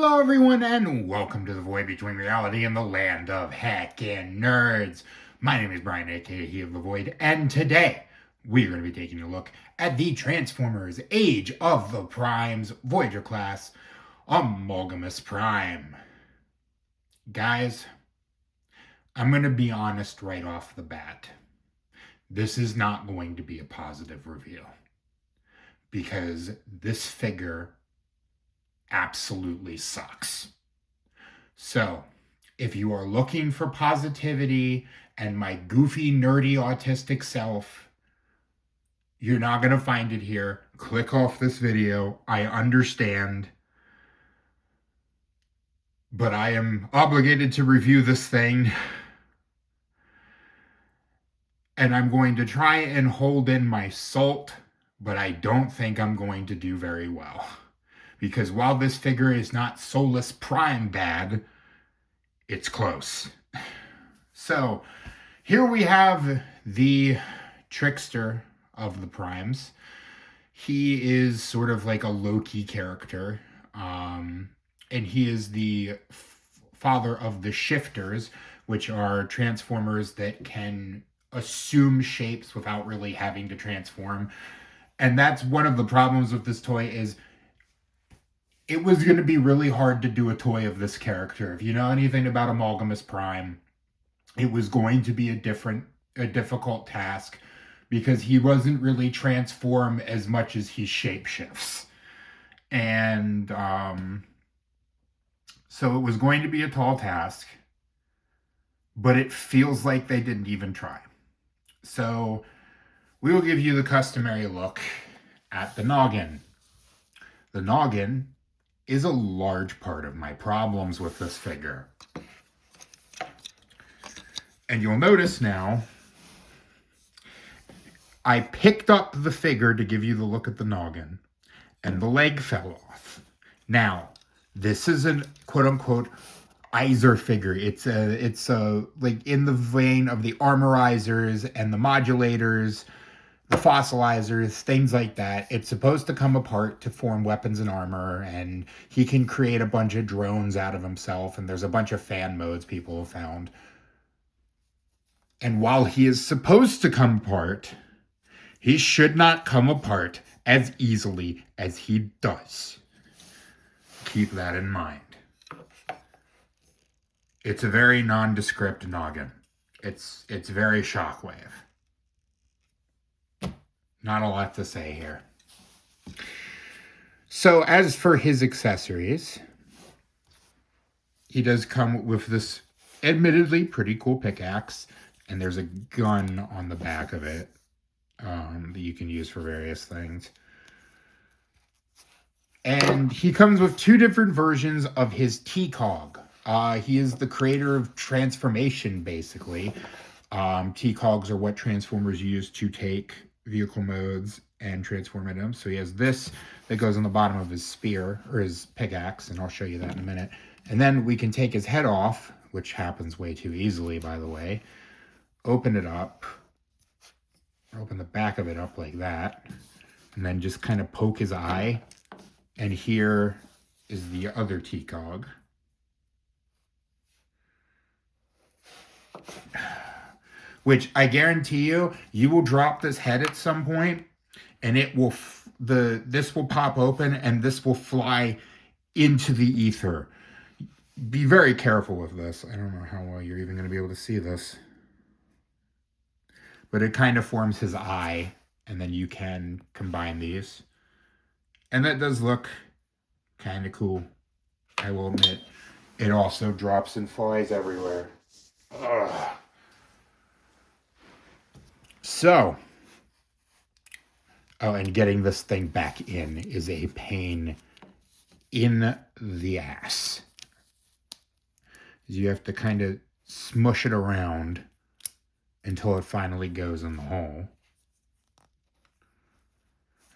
Hello everyone and welcome to the void between reality and the land of heckin' nerds. My name is Brian, aka He of the Void, and today we're going to be taking a look at the Transformers Age of the Primes Voyager class Amalgamous Prime. Guys, I'm going to be honest right off the bat. This is not going to be a positive review because this figure absolutely sucks. So, if you are looking for positivity and my goofy, nerdy, autistic self, you're not going to find it here. Click off this video. I understand. But I am obligated to review this thing. And I'm going to try and hold in my salt, but I don't think I'm going to do very well. Because while this figure is not Solus Prime bad, it's close. So, here we have the trickster of the Primes. He is sort of like a low-key character. And he is the father of the Shifters, which are Transformers that can assume shapes without really having to transform. And that's one of the problems with this toy is it was going to be really hard to do a toy of this character. If you know anything about Amalgamous Prime, it was going to be a difficult task because he wasn't really transformed as much as he shapeshifts. And so it was going to be a tall task, but it feels like they didn't even try. So we will give you the customary look at the noggin. The noggin is a large part of my problems with this figure. And you'll notice now, I picked up the figure to give you the look at the noggin, and the leg fell off. Now, this is a quote-unquote Iser figure. It's a like in the vein of the armorizers and the modulators, the fossilizers, things like that. It's supposed to come apart to form weapons and armor, and he can create a bunch of drones out of himself, and there's a bunch of fan modes people have found. And while he is supposed to come apart, he should not come apart as easily as he does. Keep that in mind. It's a very nondescript noggin. It's very Shockwave. Not a lot to say here. So as for his accessories, he does come with this admittedly pretty cool pickaxe, and there's a gun on the back of it that you can use for various things. And he comes with two different versions of his T-Cog. He is the creator of transformation, basically. T-Cogs are what Transformers use to take vehicle modes and transform into them. So he has this that goes on the bottom of his spear, or his pickaxe, and I'll show you that in a minute. And then we can take his head off, which happens way too easily, by the way. Open it up. Open the back of it up like that. And then just kind of poke his eye. And here is the other T-Cog. Which I guarantee you, you will drop this head at some point, and it will this will pop open, and this will fly into the ether. Be very careful with this. I don't know how well you're even going to be able to see this, but it kind of forms his eye, and then you can combine these, and that does look kind of cool. I will admit, it also drops and flies everywhere. Ugh. So, and getting this thing back in is a pain in the ass. You have to kind of smush it around until it finally goes in the hole.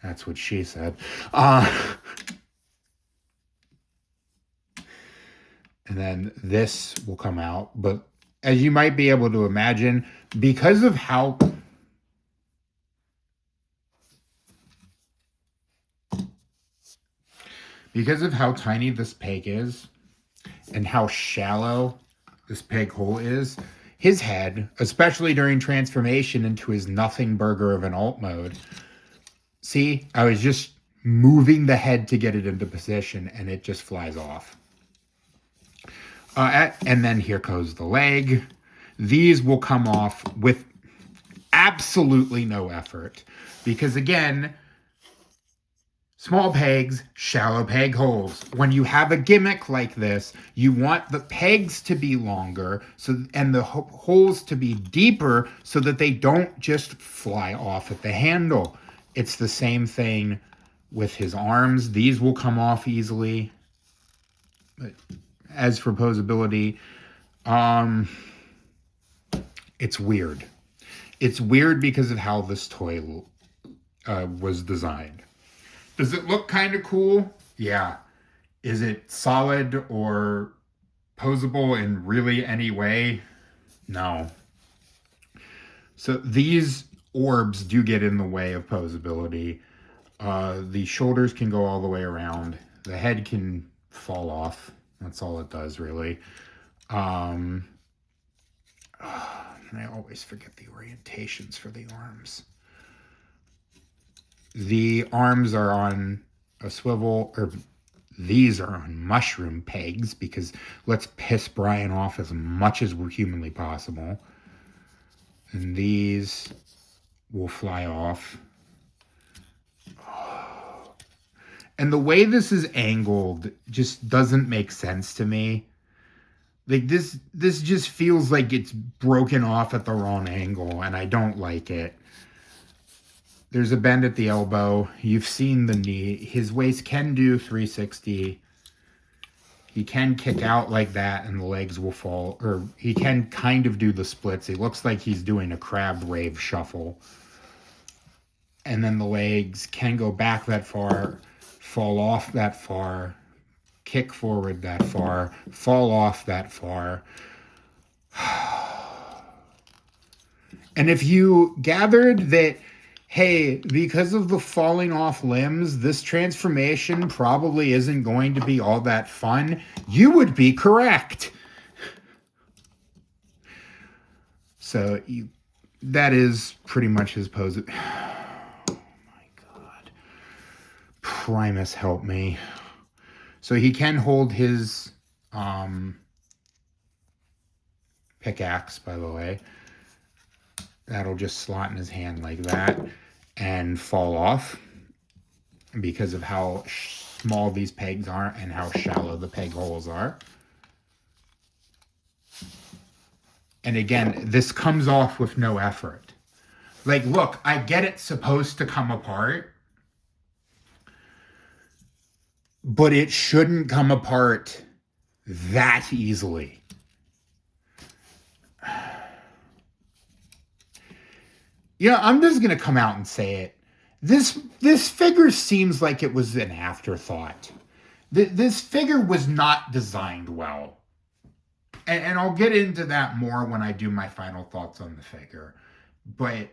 That's what she said. And then this will come out. But as you might be able to imagine, because of how Because of how tiny this peg is and how shallow this peg hole is, his head, especially during transformation into his nothing burger of an alt mode, see, I was just moving the head to get it into position and it just flies off. And then here goes the leg. These will come off with absolutely no effort because, again, small pegs, shallow peg holes. When you have a gimmick like this, you want the pegs to be longer and the holes to be deeper so that they don't just fly off at the handle. It's the same thing with his arms. These will come off easily. But as for posability, it's weird. It's weird because of how this toy was designed. Does it look kind of cool? Yeah. Is it solid or posable in really any way? No. So these orbs do get in the way of posability. The shoulders can go all the way around. The head can fall off. That's all it does, really. And I always forget the orientations for the arms. The arms are on a swivel, or these are on mushroom pegs, because let's piss Brian off as much as we're humanly possible. And these will fly off. And the way this is angled just doesn't make sense to me. Like this just feels like it's broken off at the wrong angle, and I don't like it. There's a bend at the elbow. You've seen the knee. His waist can do 360. He can kick out like that and the legs will fall. Or he can kind of do the splits. He looks like he's doing a crab rave shuffle. And then the legs can go back that far, fall off that far, kick forward that far, fall off that far. And if you gathered that, hey, because of the falling off limbs, this transformation probably isn't going to be all that fun, you would be correct. So that is pretty much his pose. Oh my God. Primus, help me. So he can hold his pickaxe, by the way. That'll just slot in his hand like that and fall off because of how small these pegs are and how shallow the peg holes are. And again, this comes off with no effort. Like, look, I get it's supposed to come apart, but it shouldn't come apart that easily. You know, I'm just going to come out and say it. This figure seems like it was an afterthought. This figure was not designed well. And I'll get into that more when I do my final thoughts on the figure. But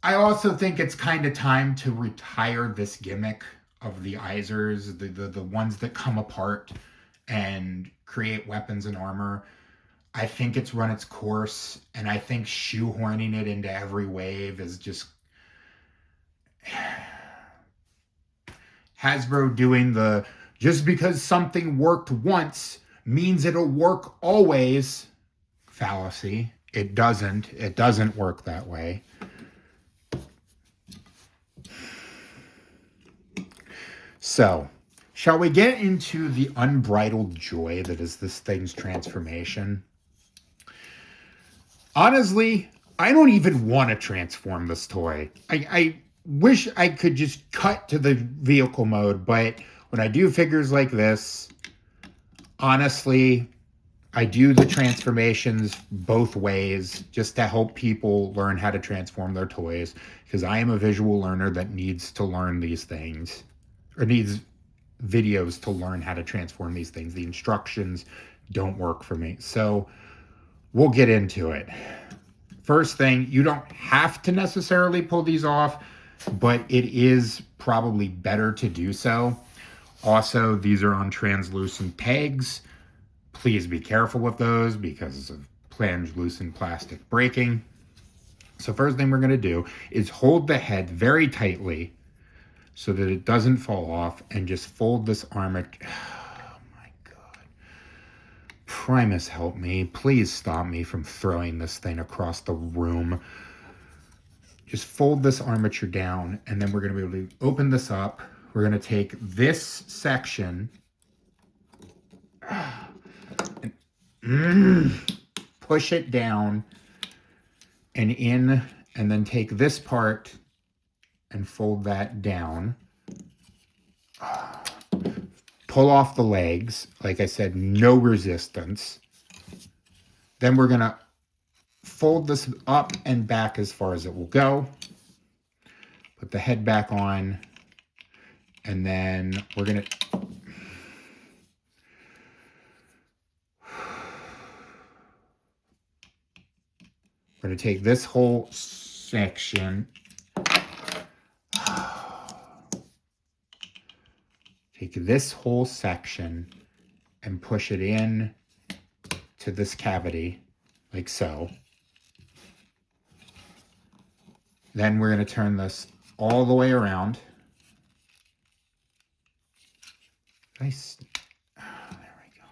I also think it's kind of time to retire this gimmick of the Izers, the ones that come apart and create weapons and armor. I think it's run its course, and I think shoehorning it into every wave is just Hasbro doing the just because something worked once means it'll work always fallacy. It doesn't. It doesn't work that way. So, shall we get into the unbridled joy that is this thing's transformation? Honestly, I don't even want to transform this toy. I wish I could just cut to the vehicle mode, but when I do figures like this, honestly, I do the transformations both ways just to help people learn how to transform their toys, because I am a visual learner that needs to learn these things, or needs videos to learn how to transform these things. The instructions don't work for me. So we'll get into it. First thing, you don't have to necessarily pull these off, but it is probably better to do so. Also, these are on translucent pegs. Please be careful with those because of translucent plastic breaking. So first thing we're going to do is hold the head very tightly so that it doesn't fall off, and just fold this armor. Oh my God. Primus, help me. Please stop me from throwing this thing across the room. Just fold this armature down, and then we're going to be able to open this up. We're going to take this section and push it down and in, and then take this part and fold that down. Pull off the legs. Like I said, no resistance. Then we're going to fold this up and back as far as it will go. Put the head back on. And then we're going to take this whole section. Take this whole section and push it in to this cavity, like so. Then we're going to turn this all the way around. Nice. Oh, there we go.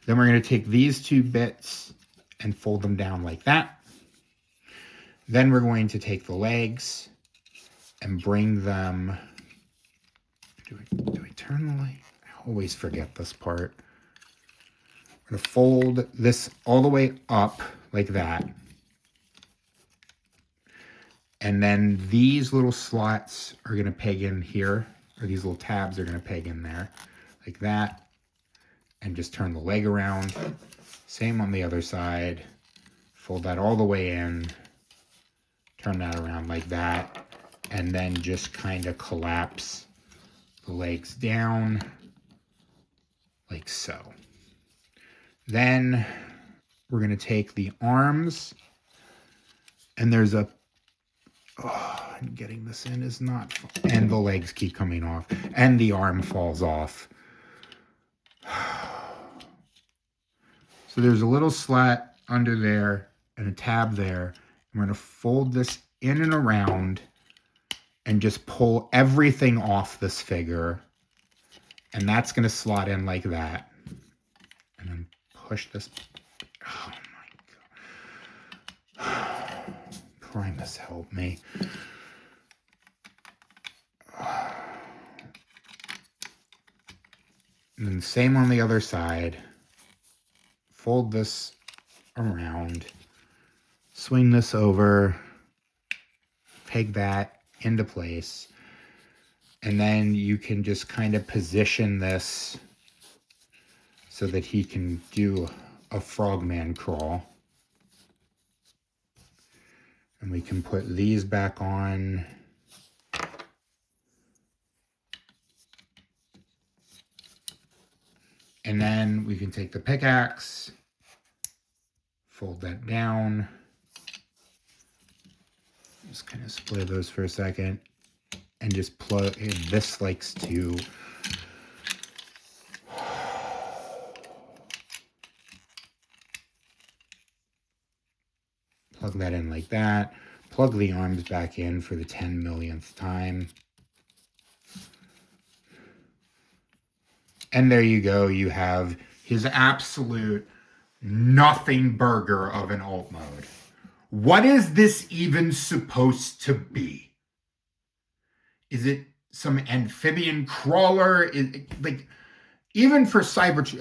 Then we're going to take these two bits and fold them down like that. Then we're going to take the legs and bring them. Do we turn the light? I always forget this part. We're going to fold this all the way up like that. And then these little slots are going to peg in here, or these little tabs are going to peg in there like that. And just turn the leg around. Same on the other side. Fold that all the way in. Turn that around like that. And then just kind of collapse the legs down like so. Then we're going to take the arms, and there's a, and getting this in is not fun. And the legs keep coming off, and the arm falls off. So there's a little slat under there and a tab there. I'm going to fold this in and around and just pull everything off this figure. And that's going to slot in like that. And then push this. Oh my God. Primus, help me. And then same on the other side. Fold this around. Swing this over. Peg that into place. And then you can just kind of position this so that he can do a frogman crawl. And we can put these back on. And then we can take the pickaxe, fold that down. Just kind of split those for a second. And just plug in. This likes to plug that in like that. Plug the arms back in for the 10 millionth time. And there you go. You have his absolute nothing burger of an alt mode. What is this even supposed to be? Is it some amphibian crawler? Like, even for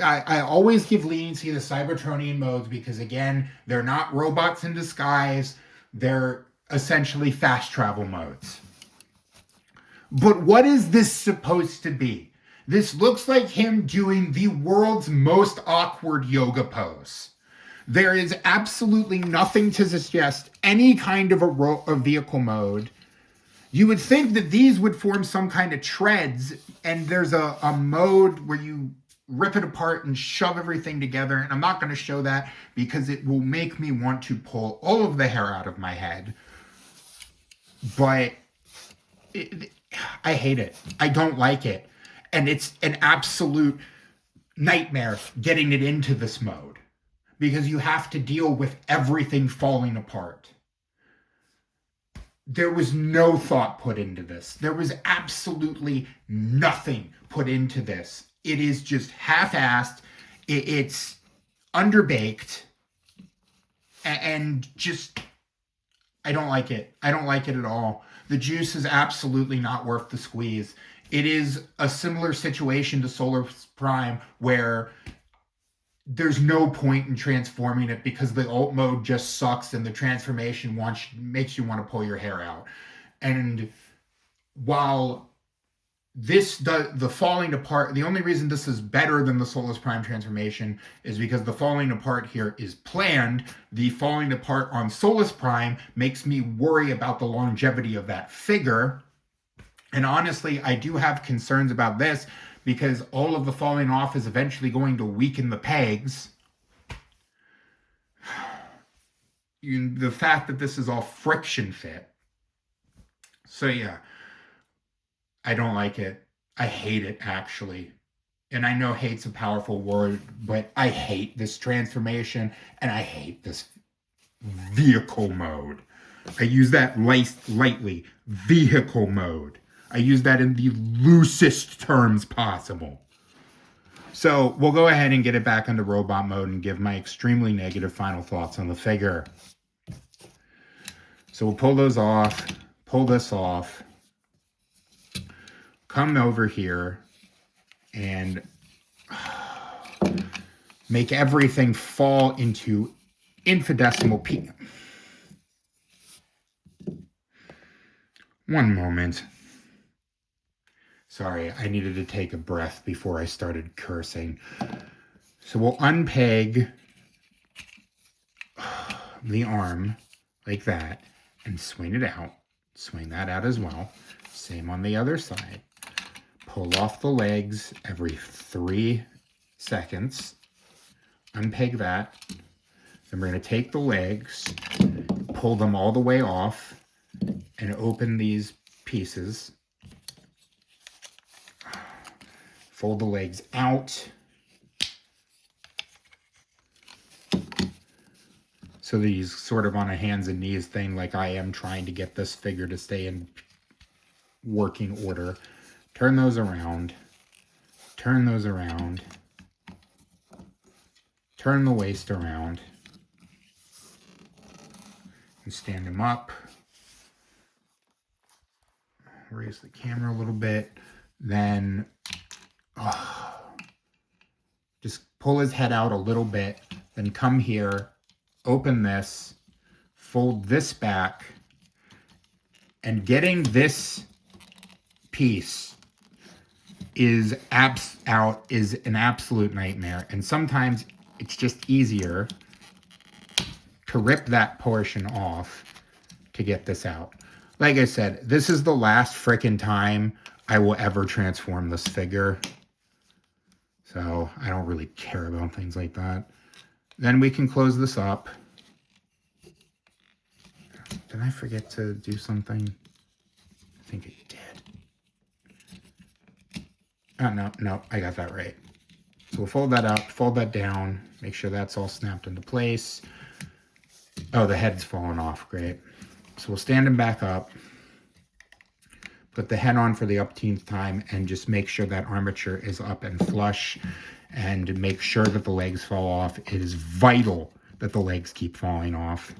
I always give leniency to Cybertronian modes because, again, they're not robots in disguise. They're essentially fast travel modes. But what is this supposed to be? This looks like him doing the world's most awkward yoga pose. There is absolutely nothing to suggest any kind of a vehicle mode. You would think that these would form some kind of treads, and there's a mode where you rip it apart and shove everything together, and I'm not going to show that because it will make me want to pull all of the hair out of my head. But I hate it. I don't like it. And it's an absolute nightmare getting it into this mode because you have to deal with everything falling apart. There was no thought put into this. There was absolutely nothing put into this. It is just half-assed. It's underbaked. And just, I don't like it. I don't like it at all. The juice is absolutely not worth the squeeze. It is a similar situation to Solar Prime where there's no point in transforming it because the alt mode just sucks and the transformation makes you want to pull your hair out. And while the falling apart, the only reason this is better than the Solus Prime transformation is because the falling apart here is planned. The falling apart on Solus Prime makes me worry about the longevity of that figure. And honestly, I do have concerns about this because all of the falling off is eventually going to weaken the pegs. The fact that this is all friction fit. So yeah, I don't like it. I hate it, actually. And I know hate's a powerful word, but I hate this transformation and I hate this vehicle mode. I use that lightly. Vehicle mode. I use that in the loosest terms possible. So we'll go ahead and get it back into robot mode and give my extremely negative final thoughts on the figure. So we'll pull those off, pull this off, come over here and make everything fall into infinitesimal p. One moment. Sorry, I needed to take a breath before I started cursing. So we'll unpeg the arm like that and swing it out. Swing that out as well. Same on the other side. Pull off the legs every 3 seconds. Unpeg that. Then we're going to take the legs, pull them all the way off, and open these pieces. Fold the legs out. So these sort of on a hands and knees thing, like I am trying to get this figure to stay in working order. Turn those around. Turn those around. Turn the waist around. And stand him up. Raise the camera a little bit. Then just pull his head out a little bit. Then come here. Open this. Fold this back. And getting this piece is an absolute nightmare. And sometimes it's just easier to rip that portion off to get this out. Like I said, this is the last frickin' time I will ever transform this figure. So I don't really care about things like that. Then we can close this up. Did I forget to do something? I think I did. Oh, no, I got that right. So we'll fold that up, fold that down, make sure that's all snapped into place. Oh, the head's fallen off. Great. So we'll stand him back up, put the head on for the upteenth time, and just make sure that armature is up and flush, and make sure that the legs fall off. It is vital that the legs keep falling off.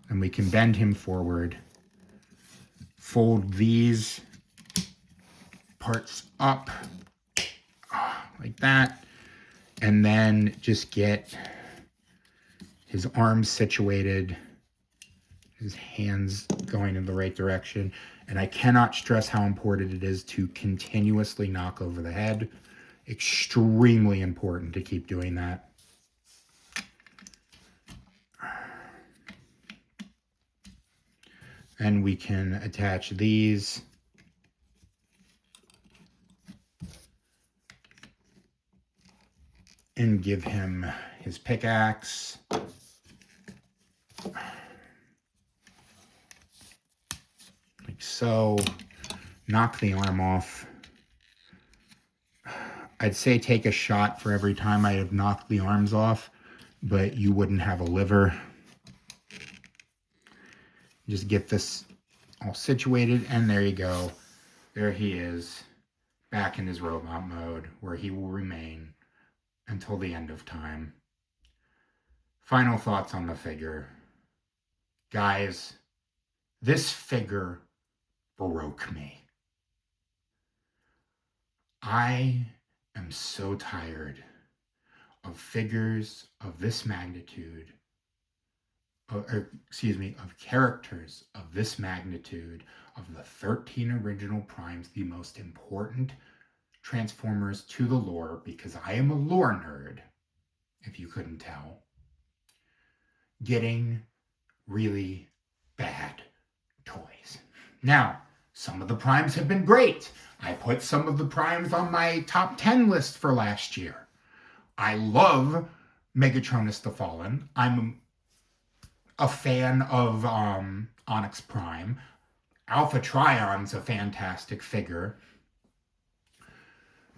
And we can bend him forward, fold these parts up like that, and then just get his arms situated, his hands going in the right direction. And I cannot stress how important it is to continuously knock over the head. Extremely important to keep doing that. And we can attach these. And give him his pickaxe. Like so. Knock the arm off. I'd say take a shot for every time I have knocked the arms off, but you wouldn't have a liver. Just get this all situated, and there you go. There he is, back in his robot mode, where he will remain until the end of time. Final thoughts on the figure. Guys, this figure broke me. I am so tired of figures of this magnitude, of characters of this magnitude, of the 13 original primes, the most important Transformers to the lore, because I am a lore nerd, if you couldn't tell, getting really bad toys. Now, some of the primes have been great. I put some of the primes on my top 10 list for last year. I love Megatronus the Fallen. I'm a fan of Onyx Prime. Alpha Trion's a fantastic figure.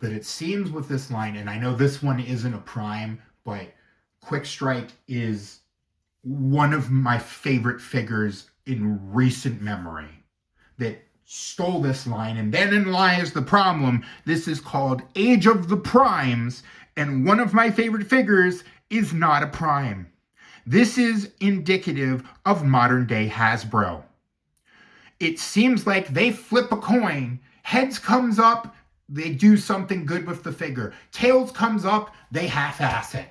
But it seems with this line, and I know this one isn't a prime, but Quick Strike is one of my favorite figures in recent memory that stole this line. And then in lies the problem. This is called Age of the Primes, and one of my favorite figures is not a prime. This is indicative of modern day Hasbro. It seems like they flip a coin. Heads comes up, they do something good with the figure. Tails comes up, they half-ass it.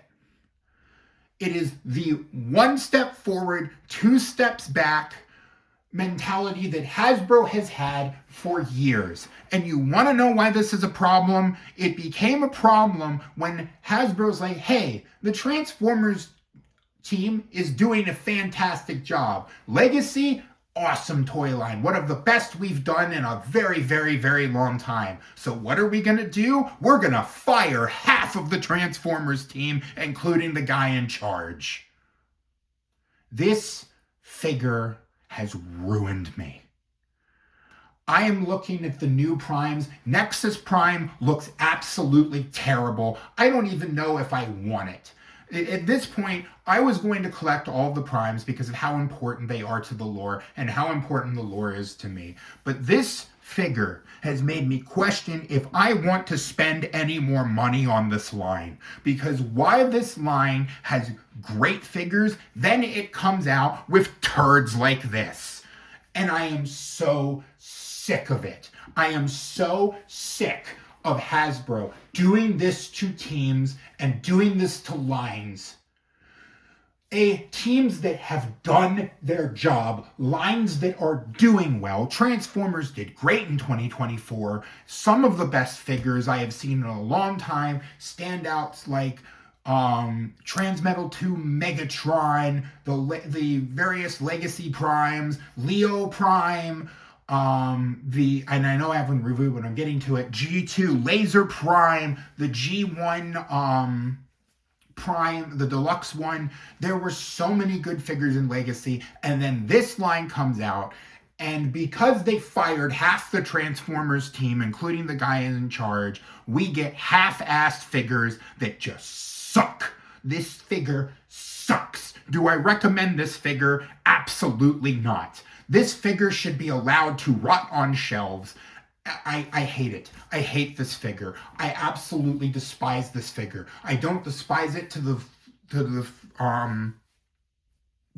It is the one step forward, two steps back mentality that Hasbro has had for years. And you want to know why this is a problem? It became a problem when Hasbro's like, hey, the Transformers team is doing a fantastic job. Legacy, awesome toy line. One of the best we've done in a very, very, very long time. So what are we going to do? We're going to fire half of the Transformers team, including the guy in charge. This figure has ruined me. I am looking at the new primes. Nexus Prime looks absolutely terrible. I don't even know if I want it. At this point, I was going to collect all the primes because of how important they are to the lore and how important the lore is to me. But this figure has made me question if I want to spend any more money on this line. Because while this line has great figures, then it comes out with turds like this. And I am so sick of it. I am so sick of Hasbro doing this to teams and doing this to lines. Teams that have done their job, lines that are doing well. Transformers did great in 2024. Some of the best figures I have seen in a long time. Standouts like Transmetal 2 Megatron, the various Legacy Primes, Leo Prime, and I know I haven't reviewed, but I'm getting to it, G2 Laser Prime, the G1 Prime, the deluxe one. There were so many good figures in Legacy, and then this line comes out, and because they fired half the Transformers team, including the guy in charge, we get half-assed figures that just suck. This figure sucks. Do I recommend this figure? Absolutely not. This figure should be allowed to rot on shelves. I hate it. I hate this figure. I absolutely despise this figure. I don't despise it to the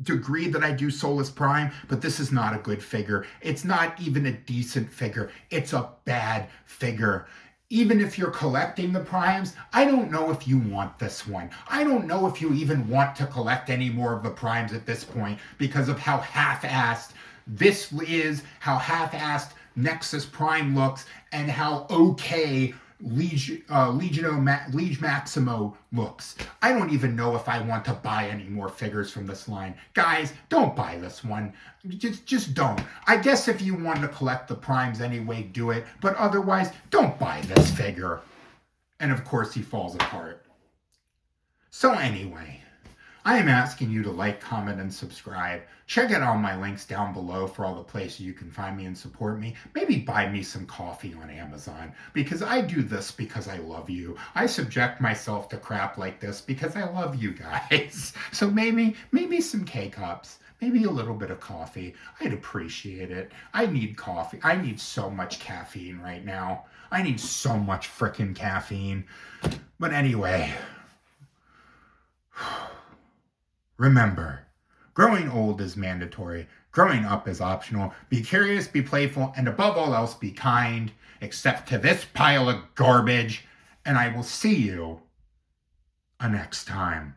degree that I do Solus Prime, but this is not a good figure. It's not even a decent figure. It's a bad figure. Even if you're collecting the primes, I don't know if you want this one. I don't know if you even want to collect any more of the primes at this point because of how half-assed this is, how half-assed Nexus Prime looks, and how okay Liege Maximo looks. I don't even know if I want to buy any more figures from this line. Guys, don't buy this one. Just don't. I guess if you want to collect the primes anyway, do it. But otherwise, don't buy this figure. And of course, he falls apart. So anyway, I am asking you to like, comment, and subscribe. Check out all my links down below for all the places you can find me and support me. Maybe buy me some coffee on Amazon, because I do this because I love you. I subject myself to crap like this because I love you guys. So maybe some K-Cups. Maybe a little bit of coffee. I'd appreciate it. I need coffee. I need so much caffeine right now. I need so much frickin' caffeine. But anyway, remember, growing old is mandatory. Growing up is optional. Be curious, be playful, and above all else, be kind, except to this pile of garbage. And I will see you next time.